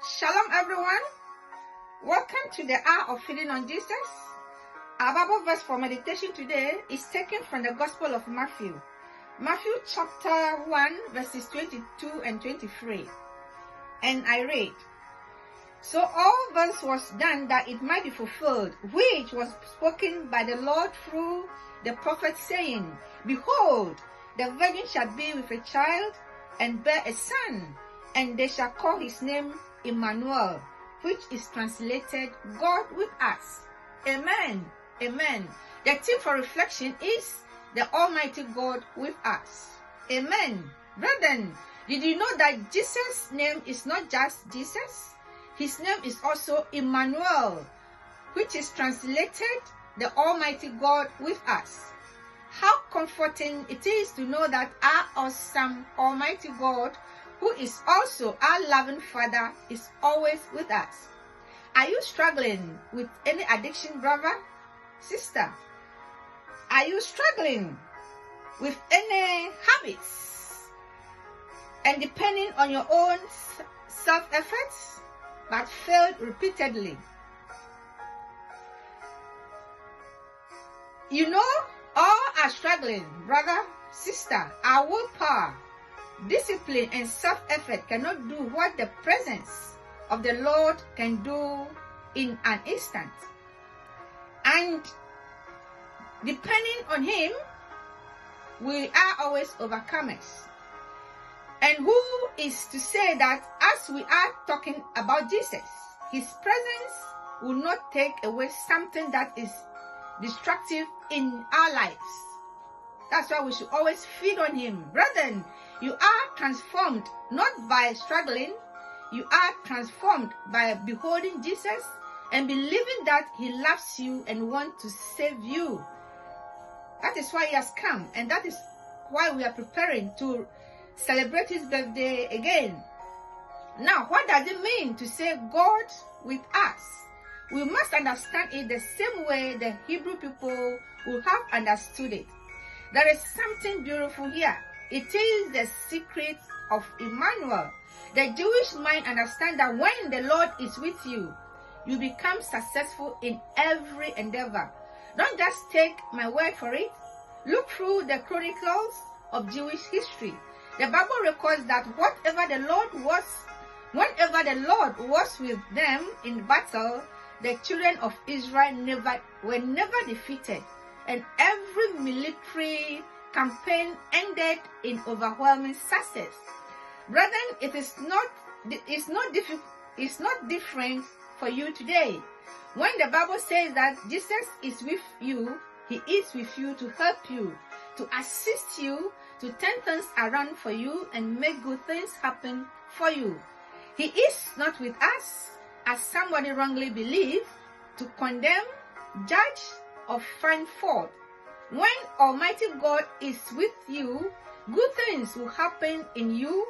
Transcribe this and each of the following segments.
Shalom everyone, welcome to the hour of feeding on Jesus. Our Bible verse for meditation today is taken from the Gospel of Matthew. Matthew chapter 1 verses 22 and 23. And I read, "So all this was done that it might be fulfilled, which was spoken by the Lord through the prophet, saying, Behold, the virgin shall be with a child, and bear a son, and they shall call his name Emmanuel," which is translated, God with us. Amen. Amen. The theme for reflection is the Almighty God with us. Amen. Brethren, did you know that Jesus' name is not just Jesus? His name is also Emmanuel, which is translated the Almighty God with us. How comforting it is to know that our awesome Almighty God, who is also our loving Father, is always with us. Are you struggling with any addiction, brother, sister? Are you struggling with any habits and depending on your own self-efforts but failed repeatedly? You know, all are struggling, brother, sister. Our willpower, discipline, and self-effort cannot do what the presence of the Lord can do in an instant. And depending on Him, we are always overcomers. And who is to say that as we are talking about Jesus, His presence will not take away something that is destructive in our lives? That's why we should always feed on Him. Brethren, you are transformed not by struggling. You are transformed by beholding Jesus and believing that He loves you and wants to save you. That is why He has come, and that is why we are preparing to celebrate His birthday again. Now, what does it mean to say God with us? We must understand it the same way the Hebrew people would have understood it. There is something beautiful here. It is the secret of Emmanuel. The Jewish mind understands that when the Lord is with you, you become successful in every endeavor. Don't just take my word for it. Look through the chronicles of Jewish history. The Bible records that whenever the Lord was with them in battle, the children of Israel were never defeated, and every military campaign ended in overwhelming success. Brethren, it's not different for you today. When the Bible says that Jesus is with you, He is with you to help you, to assist you, to turn things around for you and make good things happen for you. He is not with us, as somebody wrongly believes, to condemn, judge, or find fault. When Almighty God is with you, good things will happen in you,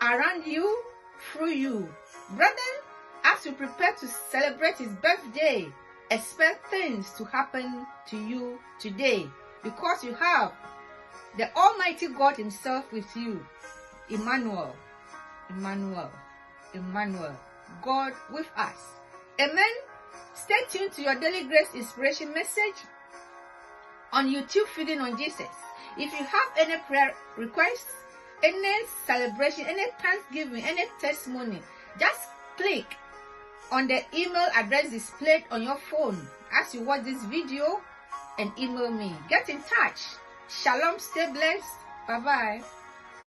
around you, through you. Brethren, as you prepare to celebrate His birthday, expect things to happen to you today, because you have the Almighty God Himself with you. Emmanuel, Emmanuel, Emmanuel, God with us. Amen. Stay tuned to your Daily Grace Inspiration message on YouTube, Feeding on Jesus. If you have any prayer requests, any celebration, any thanksgiving, any testimony, just click on the email address displayed on your phone as you watch this video and email me. Get in touch. Shalom, stay blessed. Bye-bye.